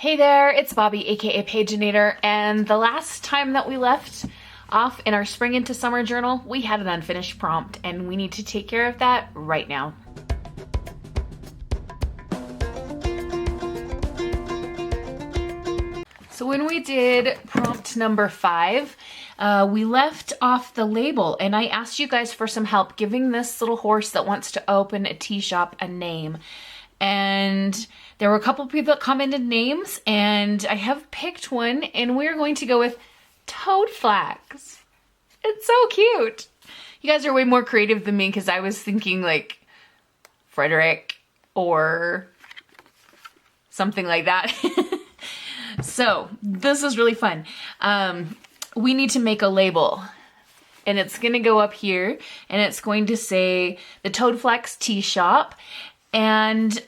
Hey there, it's Bobi, aka Paginator, and the last time that we left off in our spring into summer journal, we had an unfinished prompt, and we need to take care of that right now. So when we did prompt number 5, we left off the label, and I asked you guys for some help giving this little horse that wants to open a tea shop a name. And there were a couple people that commented names, and I have picked one, and we're going to go with Toadflax. It's so cute. You guys are way more creative than me because I was thinking like Frederick or something like that. So this is really fun. We need to make a label, and it's going to go up here, and it's going to say the Toadflax Tea Shop. And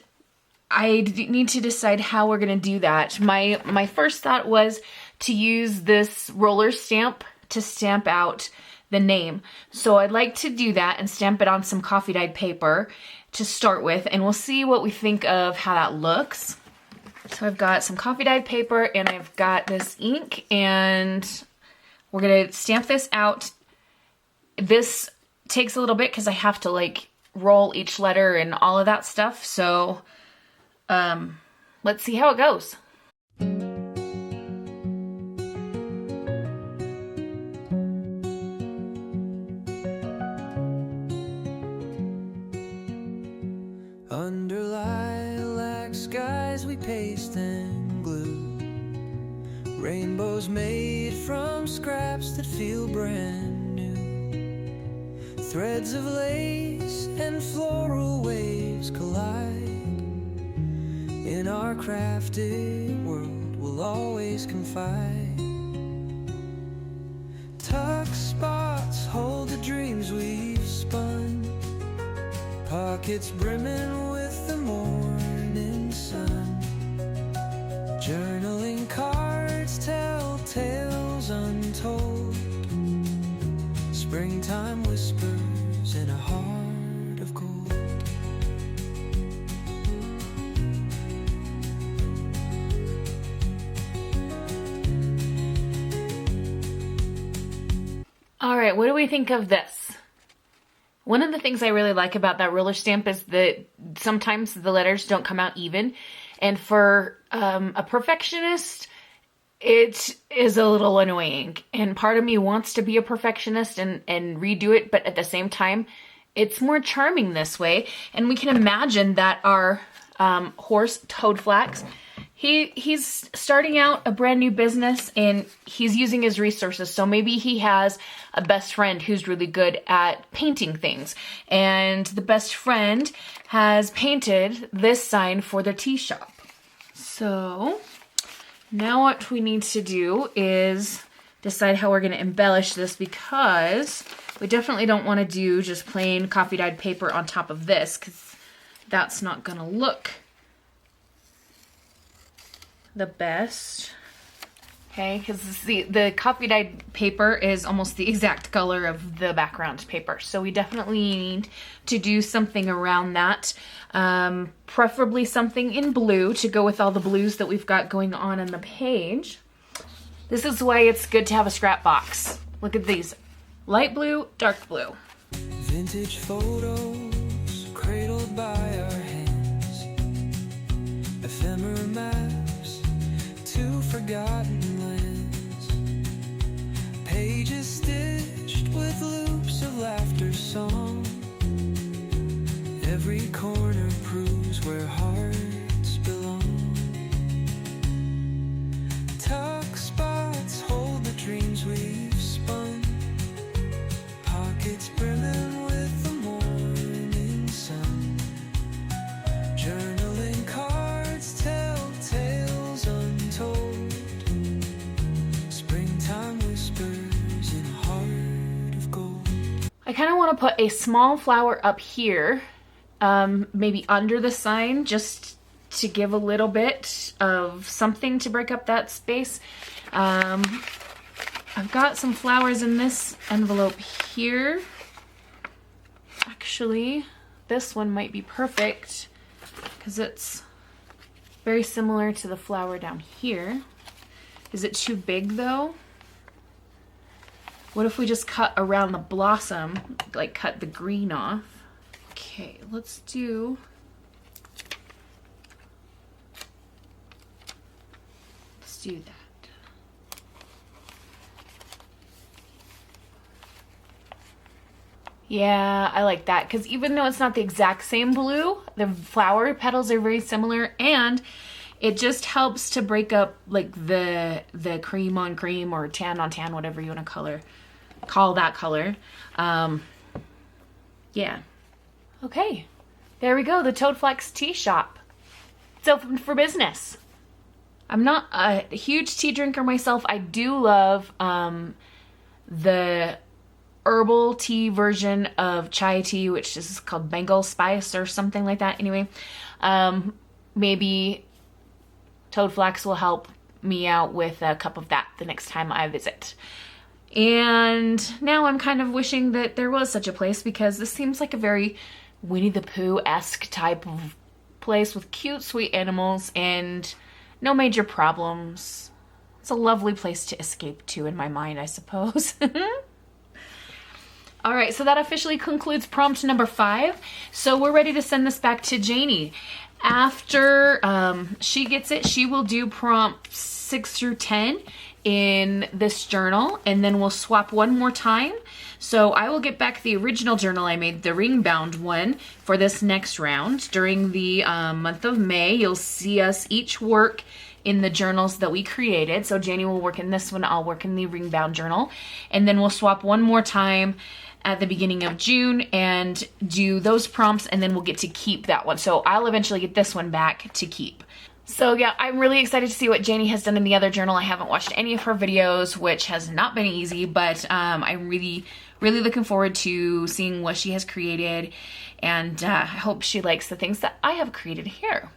I need to decide how we're going to do that. My first thought was to use this roller stamp to stamp out the name. So I'd like to do that and stamp it on some coffee dyed paper to start with, and we'll see what we think of how that looks. So I've got some coffee dyed paper, and I've got this ink, and we're going to stamp this out. This takes a little bit because I have to like roll each letter and all of that stuff. So let's see how it goes. Under lilac skies we paste and glue rainbows made from scraps that feel brand new. Threads of lace and floral waves collide. In our crafted world we'll always confide. Tuck spots hold the dreams we've spun, pockets brimming with the morning sun. Journaling cards tell tales untold. Springtime whispers in a heart of gold. All right, what do we think of this? One of the things I really like about that roller stamp is that sometimes the letters don't come out even. And for a perfectionist, it is a little annoying. And part of me wants to be a perfectionist and redo it, but at the same time, it's more charming this way. And we can imagine that our horse, Toadflax, he's starting out a brand new business, and he's using his resources. So maybe he has a best friend who's really good at painting things, and the best friend has painted this sign for the tea shop. So now what we need to do is decide how we're going to embellish this, because we definitely don't want to do just plain coffee dyed paper on top of this, because that's not going to look the best. Okay, because the coffee dyed paper is almost the exact color of the background paper, so we definitely need to do something around that, preferably something in blue to go with all the blues that we've got going on the page. This is why it's good to have a scrap box. Look at these: light blue, dark blue. Vintage photos cradled by our hands, ephemera maps to forgotten lands, pages stitched with loops of laughter song. Every corner proves where hearts belong. Tuck spots hold the dreams we've spun, pockets brimming with the morning sun. Journaling cards tell tales untold. Springtime whispers in a heart of gold. I kind of want to put a small flower up here, maybe under the sign, just to give a little bit of something to break up that space. I've got some flowers in this envelope here. Actually, this one might be perfect because it's very similar to the flower down here. Is it too big though? What if we just cut around the blossom, like cut the green off? Okay, let's do... Let's do that. Yeah, I like that, because even though it's not the exact same blue, the flower petals are very similar, and it just helps to break up like the cream on cream or tan on tan, whatever you want to call that color. Yeah. Okay, there we go, the Toadflax tea shop. It's open for business. I'm not a huge tea drinker myself. I do love the herbal tea version of chai tea, which is called Bengal spice or something like that. Anyway, maybe Toadflax will help me out with a cup of that the next time I visit. And now I'm kind of wishing that there was such a place, because this seems like a very Winnie the Pooh-esque type of place with cute, sweet animals and no major problems. It's a lovely place to escape to in my mind, I suppose. All right, so that officially concludes prompt number 5. So we're ready to send this back to Janie. After she gets it, she will do prompt 6 through 10 in this journal, and then we'll swap one more time. So I will get back the original journal I made, the ring bound one, for this next round. During the month of May, you'll see us each work in the journals that we created. So Janie will work in this one, I'll work in the ring bound journal, and then we'll swap one more time at the beginning of June and do those prompts, and then we'll get to keep that one. So I'll eventually get this one back to keep. So yeah, I'm really excited to see what Janie has done in the other journal. I haven't watched any of her videos, which has not been easy, but I'm really looking forward to seeing what she has created, and I hope she likes the things that I have created here.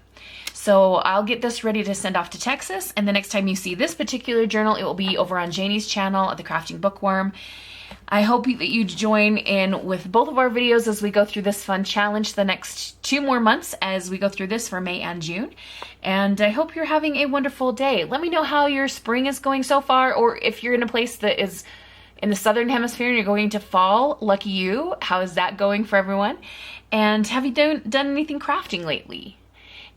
So I'll get this ready to send off to Texas, and the next time you see this particular journal, it will be over on Janie's channel at The Crafting Bookworm. I hope that you join in with both of our videos as we go through this fun challenge the next 2 more months as we go through this for May and June. And I hope you're having a wonderful day. Let me know how your spring is going so far, or if you're in a place that is in the southern hemisphere and you're going to fall, lucky you. How is that going for everyone? And have you done anything crafting lately?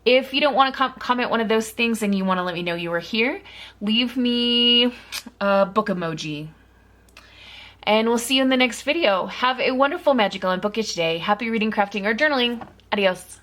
If you don't want to comment one of those things and you want to let me know you were here, leave me a book emoji. And we'll see you in the next video. Have a wonderful, magical, and bookish day. Happy reading, crafting, or journaling. Adios.